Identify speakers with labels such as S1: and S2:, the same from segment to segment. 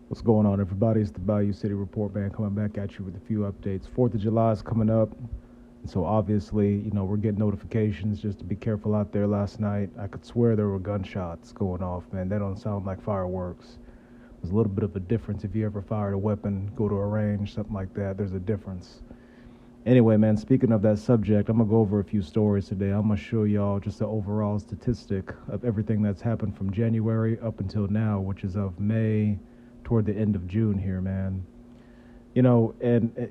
S1: What's going on, everybody? It's the Bayou City Report, man, coming back at you with a few updates. 4th of July is coming up, and so obviously, we're getting notifications just to be careful out there last night. I could swear there were gunshots going off, man. They don't sound like fireworks. There's a little bit of a difference if you ever fired a weapon, go to a range, something like that. There's a difference. Anyway, man, speaking of that subject, I'm going to go over a few stories today. I'm going to show y'all just the overall statistic of everything that's happened from January up until now, which is of May toward the end of June here, man. And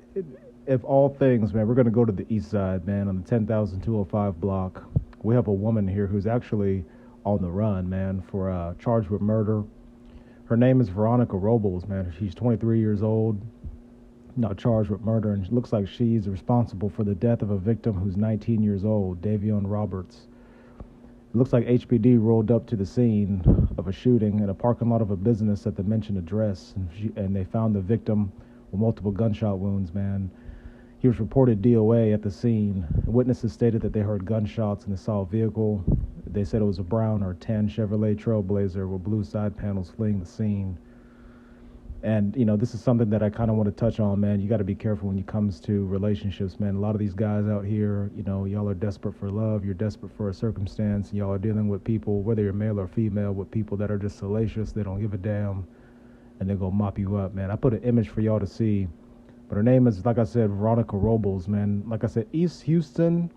S1: if all things, man, we're going to go to the east side, man, on the 10,205 block. We have a woman here who's actually on the run, man, for charged with murder. Her name is Veronica Robles, man. She's 23 years old, not charged with murder, and it looks like she's responsible for the death of a victim who's 19 years old, Davion Roberts. It looks like HPD rolled up to the scene of a shooting in a parking lot of a business at the mentioned address, and they found the victim with multiple gunshot wounds, man. He was reported DOA at the scene. Witnesses stated that they heard gunshots and they saw a vehicle. They said it was a brown or tan Chevrolet Trailblazer with blue side panels fleeing the scene. And, this is something that I kind of want to touch on, man. You got to be careful when it comes to relationships, man. A lot of these guys out here, y'all are desperate for love. You're desperate for a circumstance. And y'all are dealing with people, whether you're male or female, with people that are just salacious. They don't give a damn. And they're going to mop you up, man. I put an image for y'all to see. But her name is, like I said, Veronica Robles, man. Like I said, East Houston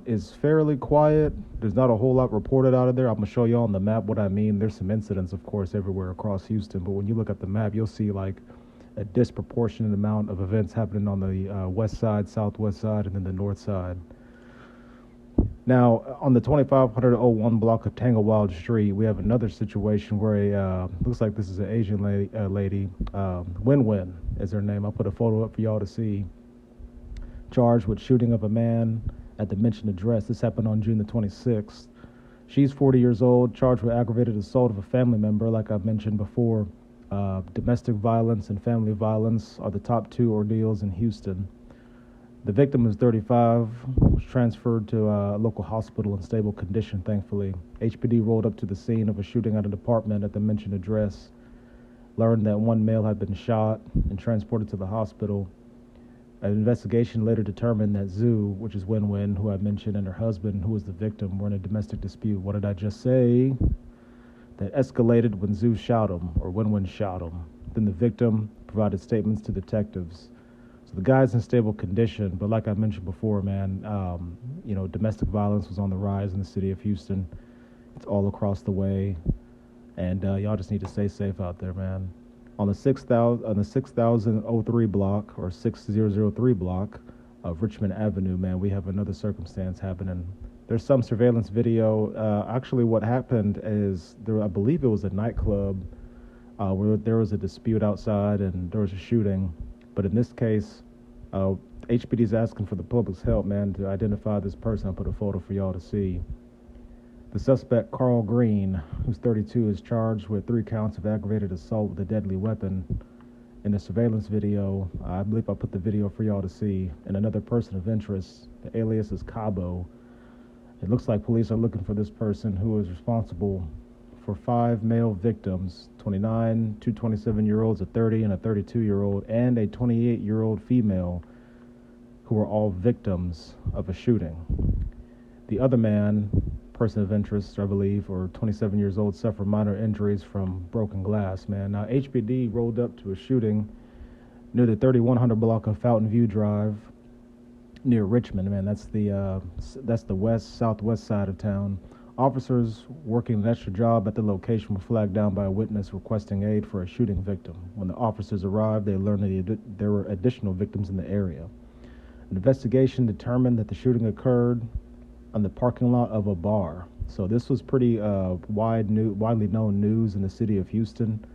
S1: is fairly quiet. There's not a whole lot reported out of there. I'm going to show you on the map what I mean. There's some incidents, of course, everywhere across Houston. But when you look at the map, you'll see like a disproportionate amount of events happening on the west side, southwest side, and then the north side. Now, on the 2501 block of Tanglewild Street, we have another situation where looks like this is an Asian lady, Win-Win is her name. I'll put a photo up for y'all to see. Charged with shooting of a man at the mentioned address. This happened on June the 26th. She's 40 years old, charged with aggravated assault of a family member, like I mentioned before. Domestic violence and family violence are the top two ordeals in Houston. The victim is 35, was transferred to a local hospital in stable condition, thankfully. HPD rolled up to the scene of a shooting at an apartment at the mentioned address, learned that one male had been shot and transported to the hospital. An investigation later determined that Zhu, which is Win-Win, who I mentioned, and her husband, who was the victim, were in a domestic dispute. What did I just say? That escalated when Zhu shot him, or Win-Win shot him. Then the victim provided statements to detectives. So the guy's in stable condition, but like I mentioned before, man, domestic violence was on the rise in the city of Houston. It's all across the way, and y'all just need to stay safe out there, man. On the 6003 block or 6003 block of Richmond Avenue, man, we have another circumstance happening. There's some surveillance video. Actually, what happened is I believe it was a nightclub where there was a dispute outside and there was a shooting. But in this case, HPD is asking for the public's help, man, to identify this person. I'll put a photo for y'all to see. The suspect, Carl Green, who's 32, is charged with 3 counts of aggravated assault with a deadly weapon. In the surveillance video, I believe I put the video for y'all to see, and another person of interest, the alias is Cabo. It looks like police are looking for this person who is responsible for 5 male victims, 29, 2 27-year-olds, a 30 and a 32-year-old, and a 28-year-old female, who are all victims of a shooting. The other man, person of interest, I believe, or 27 years old, suffered minor injuries from broken glass, man. Now, HPD rolled up to a shooting near the 3100 block of Fountain View Drive near Richmond, man. That's the southwest side of town. Officers working an extra job at the location were flagged down by a witness requesting aid for a shooting victim. When the officers arrived, they learned that there were additional victims in the area. An investigation determined that the shooting occurred on the parking lot of a bar. So this was pretty widely known news in the city of Houston,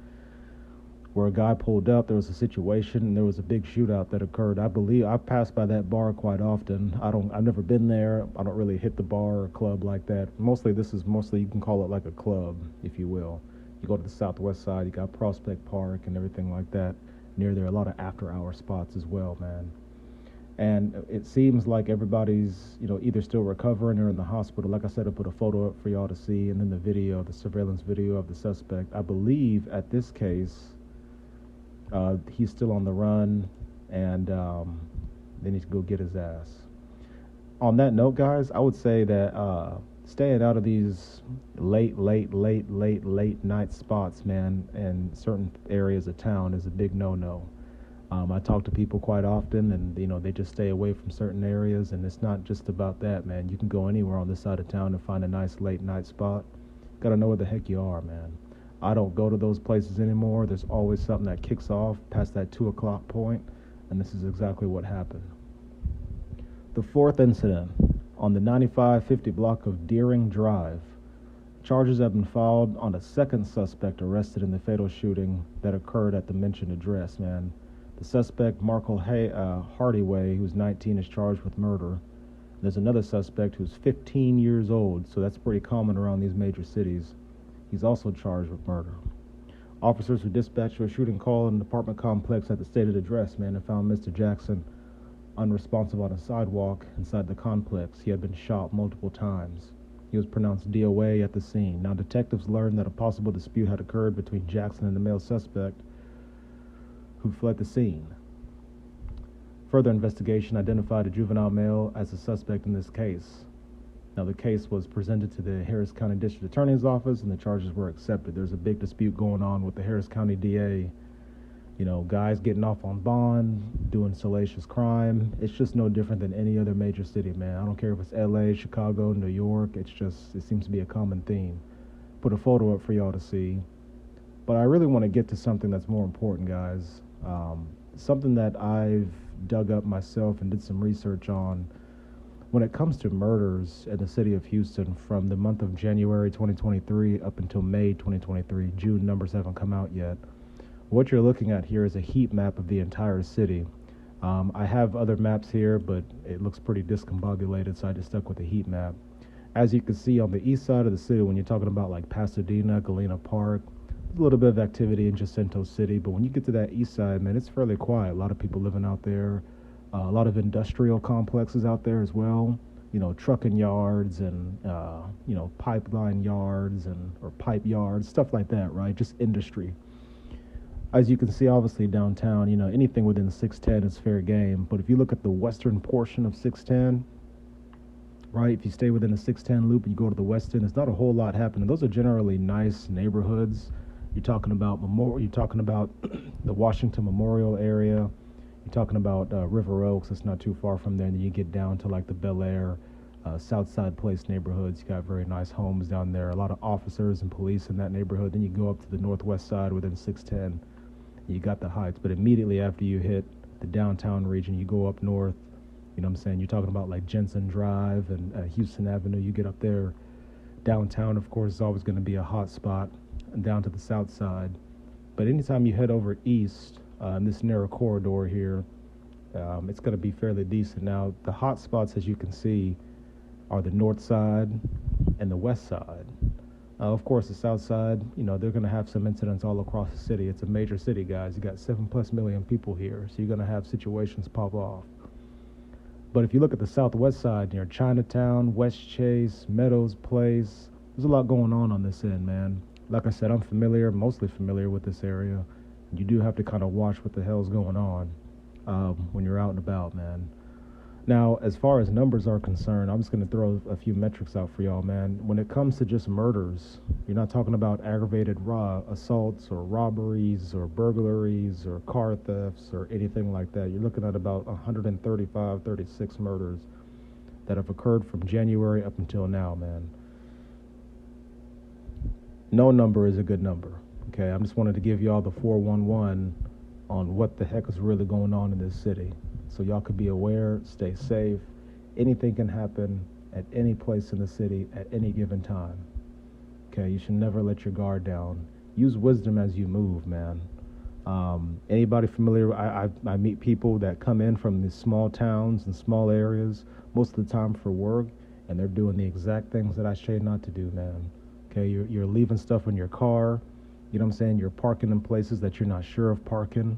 S1: where a guy pulled up. There was a situation, and there was a big shootout that occurred. I believe I pass by that bar quite often. I've never been there. I don't really hit the bar or club like that. This is mostly you can call it like a club, if you will. You go to the southwest side, you got Prospect Park and everything like that. Near there, a lot of after-hour spots as well, man. And it seems like everybody's, either still recovering or in the hospital. Like I said, I put a photo up for y'all to see, and then the surveillance video of the suspect. I believe at this case, He's still on the run, and they need to go get his ass. On that note, guys, I would say that staying out of these late night spots, man, in certain areas of town is a big no-no. I talk to people quite often, and they just stay away from certain areas. And it's not just about that, man. You can go anywhere on this side of town and find a nice late night spot. Gotta know where the heck you are, man. I don't go to those places anymore. There's always something that kicks off past that 2 o'clock point, and this is exactly what happened. The fourth incident on the 9550 block of Deering Drive. Charges have been filed on a second suspect arrested in the fatal shooting that occurred at the mentioned address, man. The suspect, Markle Hardyway, who's 19, is charged with murder. There's another suspect who's 15 years old, so that's pretty common around these major cities. He's also charged with murder. Officers who dispatched to a shooting call in an apartment complex at the stated address, man, and found Mr. Jackson unresponsive on a sidewalk inside the complex. He had been shot multiple times. He was pronounced DOA at the scene. Now, detectives learned that a possible dispute had occurred between Jackson and the male suspect who fled the scene. Further investigation identified a juvenile male as a suspect in this case. Now, the case was presented to the Harris County District Attorney's Office, and the charges were accepted. There's a big dispute going on with the Harris County DA. Guys getting off on bond, doing salacious crime. It's just no different than any other major city, man. I don't care if it's LA, Chicago, New York. It seems to be a common theme. Put a photo up for y'all to see. But I really want to get to something that's more important, guys. Something that I've dug up myself and did some research on. When it comes to murders in the city of Houston from the month of January 2023 up until May 2023, June numbers haven't come out yet. What you're looking at here is a heat map of the entire city. I have other maps here, but it looks pretty discombobulated, so I just stuck with the heat map. As you can see on the east side of the city, when you're talking about like Pasadena, Galena Park, there's a little bit of activity in Jacinto City, but when you get to that east side, man, it's fairly quiet. A lot of people living out there, a lot of industrial complexes out there as well. Trucking yards and pipeline yards or pipe yards, stuff like that, right? Just industry. As you can see, obviously, downtown, anything within 610 is fair game. But if you look at the western portion of 610, right, if you stay within the 610 loop and you go to the west end, there's not a whole lot happening. Those are generally nice neighborhoods. You're talking about the Washington Memorial area. You're talking about River Oaks. It's not too far from there. And then you get down to like the Bel Air, Southside Place neighborhoods. You got very nice homes down there. A lot of officers and police in that neighborhood. Then you go up to the northwest side within 610. You got the Heights, but immediately after you hit the downtown region, you go up north. You know what I'm saying? You're talking about like Jensen Drive and Houston Avenue. You get up there. Downtown, of course, is always going to be a hot spot, and down to the south side. But anytime you head over east, in this narrow corridor here, it's going to be fairly decent. Now, the hot spots, as you can see, are the north side and the west side. Of course, the south side, they're going to have some incidents all across the city. It's a major city, guys. You got 7+ million people here, so you're going to have situations pop off. But if you look at the southwest side, near Chinatown, West Chase, Meadows Place, there's a lot going on this end, man. Like I said, I'm mostly familiar with this area. You do have to kind of watch what the hell's going on when you're out and about, man. Now, as far as numbers are concerned, I'm just going to throw a few metrics out for y'all, man. When it comes to just murders, you're not talking about aggravated assaults or robberies or burglaries or car thefts or anything like that. You're looking at about 36 murders that have occurred from January up until now, man. No number is a good number, okay? I just wanted to give y'all the 411 on what the heck is really going on in this city. So y'all could be aware, stay safe. Anything can happen at any place in the city at any given time. Okay, you should never let your guard down. Use wisdom as you move, man. Anybody familiar? I meet people that come in from these small towns and small areas most of the time for work, and they're doing the exact things that I say not to do, man. Okay, you're leaving stuff in your car. You know what I'm saying? You're parking in places that you're not sure of parking.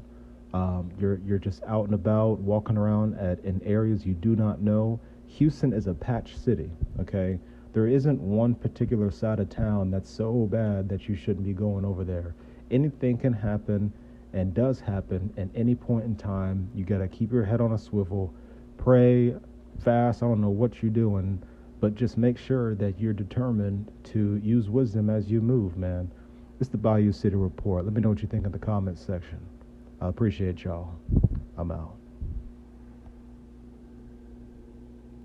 S1: You're just out and about, walking around in areas you do not know. Houston is a patch city, okay? There isn't one particular side of town that's so bad that you shouldn't be going over there. Anything can happen and does happen at any point in time, you got to keep your head on a swivel, pray, fast. I don't know what you're doing, but just make sure that you're determined to use wisdom as you move, man. It's the Bayou City Report. Let me know what you think in the comments section. I appreciate y'all. I'm out.